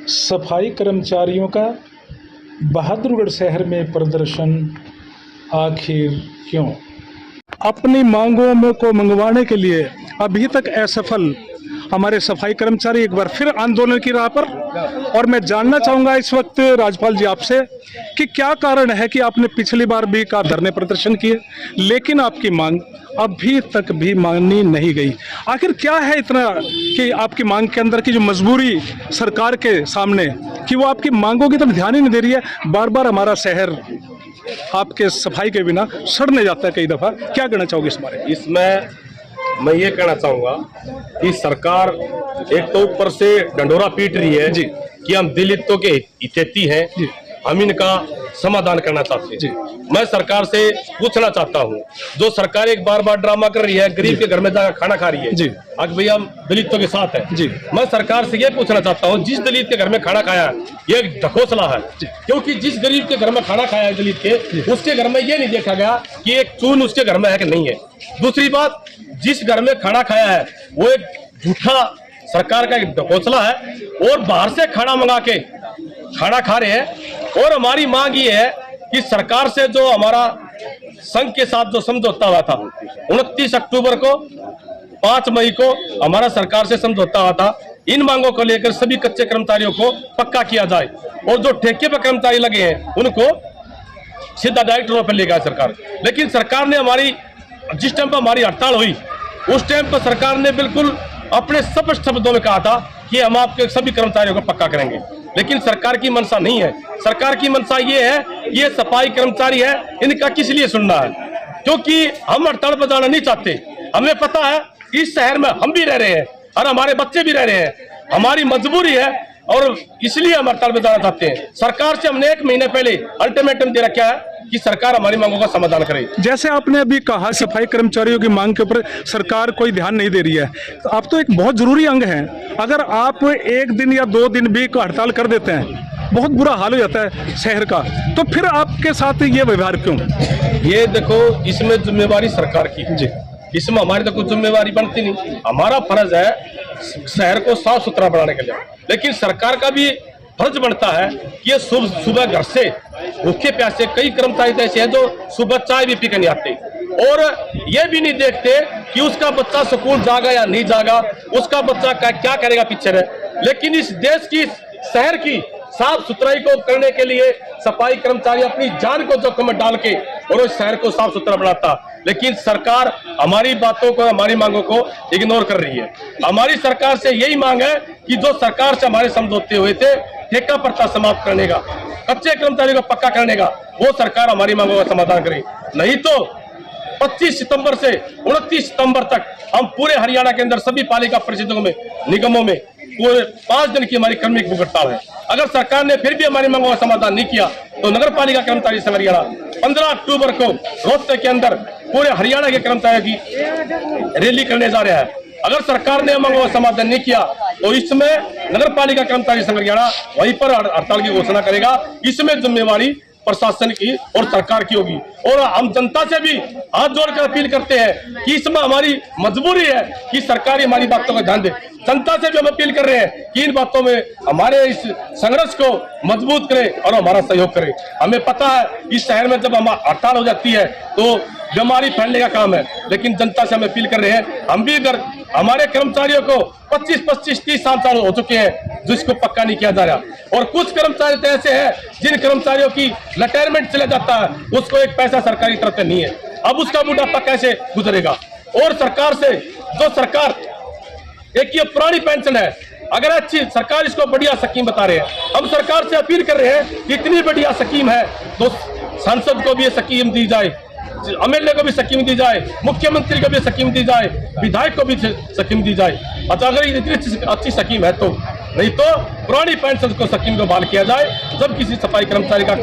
सफाई कर्मचारियों का बहादुरगढ़ शहर में प्रदर्शन आखिर क्यों? अपनी मांगों को मंगवाने के लिए अभी तक असफल हमारे सफाई कर्मचारी एक बार फिर आंदोलन की राह पर। और मैं जानना चाहूँगा इस वक्त राज्यपाल जी आपसे कि क्या कारण है कि आपने पिछली बार भी का धरने प्रदर्शन किए लेकिन आपकी मांग अभी तक भी मानी नहीं गई। आखिर क्या है इतना कि आपकी मांग के अंदर की जो मजबूरी सरकार के सामने कि वो आपकी मांगों की तरफ ध्यान ही नहीं दे रही है? बार बार हमारा शहर आपके सफाई के बिना सड़ने जाता है कई दफ़ा। क्या कहना चाहोगे इस बारे में? इसमें मैं ये कहना चाहूँगा कि सरकार एक तो ऊपर से डंडोरा पीट रही है जी कि हम दलितों के हितैषी हैं, हम इनका समाधान करना चाहते हैं। मैं सरकार से पूछना चाहता हूँ, जो सरकार एक बार बार ड्रामा कर रही है, गरीब के घर में जाकर खाना खा रही है जी। आज भैया हम दलितों के साथ हैं जी। मैं सरकार से ये पूछना चाहता हूँ, जिस दलित के घर में खाना खाया ये ढकोसला है, क्योंकि जिस गरीब के घर में खाना खाया है दलित के, उसके घर में ये नहीं देखा गया कि एक चून उसके घर में है कि नहीं है। दूसरी बात, जिस घर में खाना खाया है वो एक झूठा सरकार का एक ढकोसला है और बाहर से खाना मंगा के खाना खा रहे हैं। और हमारी मांग ये है कि सरकार से जो हमारा संघ के साथ जो समझौता हुआ था 29 अक्टूबर को 5 मई को हमारा सरकार से समझौता हुआ था, इन मांगों को लेकर सभी कच्चे कर्मचारियों को पक्का किया जाए और जो ठेके पर कर्मचारी लगे हैं उनको सीधा डायरेक्ट तौर पर ले गया सरकार। लेकिन सरकार ने हमारी जिस टाइम पर हमारी हड़ताल हुई उस टाइम पर सरकार ने बिल्कुल अपने स्पष्ट शब्दों में कहा था कि हम आपके सभी कर्मचारियों को पक्का करेंगे। लेकिन सरकार की मंशा नहीं है। सरकार की मंशा ये है, ये सफाई कर्मचारी है, इनका किस लिए सुनना है? क्योंकि हम हड़ताल पर जाना नहीं चाहते। हमें पता है इस शहर में हम भी रह रहे हैं और हमारे बच्चे भी रह रहे हैं, हमारी मजबूरी है और इसलिए हम हड़ताल पर जाना चाहते हैं। सरकार से हमने 1 महीने पहले अल्टीमेटम दे रखा है कि सरकार हमारी मांगों का समाधान करे। जैसे आपने अभी कहा सफाई कर्मचारियों की मांग के ऊपर सरकार कोई ध्यान नहीं दे रही है, तो आप तो एक बहुत जरूरी अंग है। अगर आप 1 दिन या 2 दिन भी हड़ताल कर देते हैं, बहुत बुरा हाल हो जाता है शहर का, तो फिर आपके साथ ये व्यवहार क्यों? ये देखो, इसमें जिम्मेवारी सरकार की जी, इसमें हमारी तो कुछ जिम्मेवारी बनती नहीं। हमारा फर्ज है शहर को साफ सुथरा बनाने के लिए, लेकिन सरकार का भी फर्ज बनता है कि ये सुबह घर से भूखे प्यासे कई कर्मचारी ऐसे हैं जो सुबह चाय भी पी कर नहीं आते और ये भी नहीं देखते कि उसका बच्चा स्कूल जाएगा या नहीं जाएगा, उसका बच्चा क्या करेगा पीछे रहे। लेकिन इस देश की शहर की साफ सुथराई को करने के लिए सफाई कर्मचारी अपनी जान को जोखिम में डाल के और उस शहर को साफ सुथरा बनाता। लेकिन सरकार हमारी बातों को, हमारी मांगों को इग्नोर कर रही है। हमारी सरकार से यही मांग है कि जो सरकार से हमारे समझौते हुए थे, ठेका प्रथा समाप्त करने का, कच्चे कर्मचारियों को पक्का करने का, वो सरकार हमारी मांगों का समाधान करे। नहीं तो 25 सितंबर से 29 सितंबर तक हम पूरे हरियाणा के अंदर सभी पालिका परिषदों में, निगमों में पूरे 5 दिन की हमारी कर्मचारी भूख हड़ताल है। अगर सरकार ने फिर भी हमारी मांगों का समाधान नहीं किया तो नगर पालिका कर्मचारी संघ हरियाणा 15 अक्टूबर को रोहतक के अंदर पूरे हरियाणा के कर्मचारियों की रैली करने जा रहा है। अगर सरकार ने मांगों का समाधान नहीं किया तो इसमें नगर पालिका कर्मचारी संघ हरियाणा वहीं पर हड़ताल की घोषणा करेगा। इसमें जिम्मेवारी प्रशासन की और सरकार की होगी। और हम जनता से भी हाथ जोड़कर अपील करते हैं कि इसमें हमारी मजबूरी है कि सरकार हमारी बातों का ध्यान दे। जनता से भी हम अपील कर रहे हैं कि इन बातों में हमारे इस संघर्ष को मजबूत करे और हमारा सहयोग करे। हमें पता है इस शहर में जब हमारी हड़ताल हो जाती है तो बीमारी फैलने का काम है, लेकिन जनता से हम अपील कर रहे हैं, हम भी अगर हमारे कर्मचारियों को 25-25-30 साल हो चुके हैं जिसको पक्का नहीं किया जा रहा और कुछ कर्मचारी तो ऐसे हैं जिन कर्मचारियों की रिटायरमेंट चला जाता है, उसको एक पैसा सरकारी तरफ से नहीं है। अब उसका बुढ़ापा कैसे गुजरेगा? और सरकार से जो सरकार एक ये पुरानी पेंशन है, अगर अच्छी सरकार इसको बढ़िया स्कीम बता रहे हैं, हम सरकार से अपील कर रहे हैं कि इतनी बढ़िया स्कीम है तो सांसद को भी ये स्कीम दी जाए, एमएलए को भी स्कीम दी जाए, मुख्यमंत्री को भी स्कीम दी जाए, विधायक को भी स्कीम दी जाए। अच्छा, अगर इतनी अच्छी स्कीम है तो, नहीं तो पुरानी पेंशन को स्कीम को बहाल किया जाए जब किसी सफाई कर्मचारी का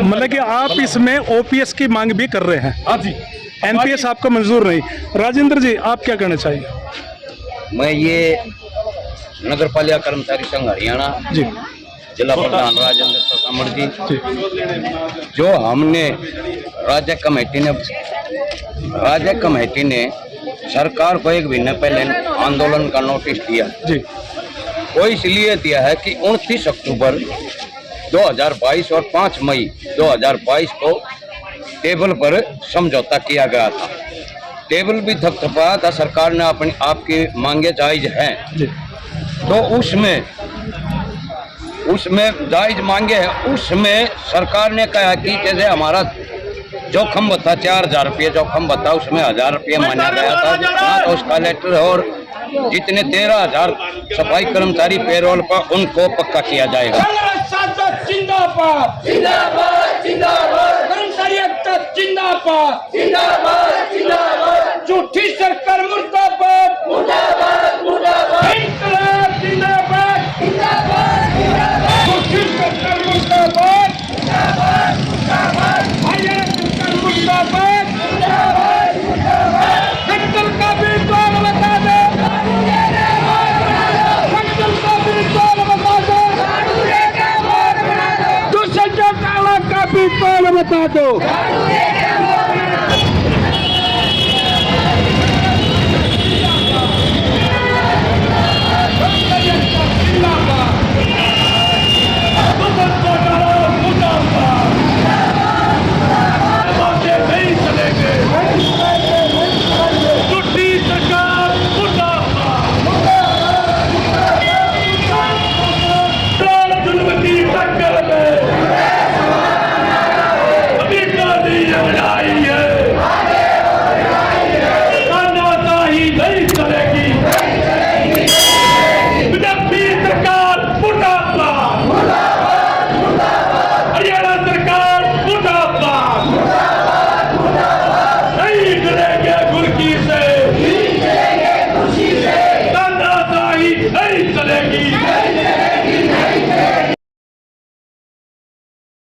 मतलब कि आप इसमें ओपीएस की मांग भी कर रहे हैं? हाँ जी। एनपीएस आपको मंजूर नहीं। राजेंद्र जी, आप क्या कहना चाहिए? मैं ये नगर पालिका कर्मचारी संघ हरियाणा जी, जिला प्रधान राजेंद्र सामड़ जी, जो हमने राज्य कमेटी ने सरकार को 1 महीने पहले आंदोलन का नोटिस दिया जी, वो इसलिए दिया है कि 29 अक्टूबर 2022 और 5 मई 2022 को टेबल पर समझौता किया गया था। टेबल भी थपथपाया था, सरकार ने अपनी आपकी मांगे जायज हैं, तो उसमें जायज मांगे हैं। उसमें सरकार ने कहा कि जैसे हमारा जोखम भत्ता 4000 रुपये जोखम भत्ता, उसमें 1000 रुपये माना गया था, जितना तो उसका लेटर और जितने 13,000 सफाई कर्मचारी पेरोल पर उनको पक्का किया जाएगा। जिंदाबाद जिंदाबाद जिंदाबाद कर्मचारी एकता जिंदाबाद जिंदाबाद जिंदाबाद झूठी सरकार मुर्दाबाद मुर्दाबाद मुर्दाबाद इंकलाब जिंदाबाद जिंदाबाद जिंदाबाद झूठी सरकार मुर्दाबाद जिंदाबाद मुर्दाबाद हरियाणा सरकार मुर्दाबाद जिंदाबाद मुर्दाबाद सेक्टर का भी द्वार बता दो, सेक्टर का भी द्वार बता दो, दूसरे का भी द्वार बता दो।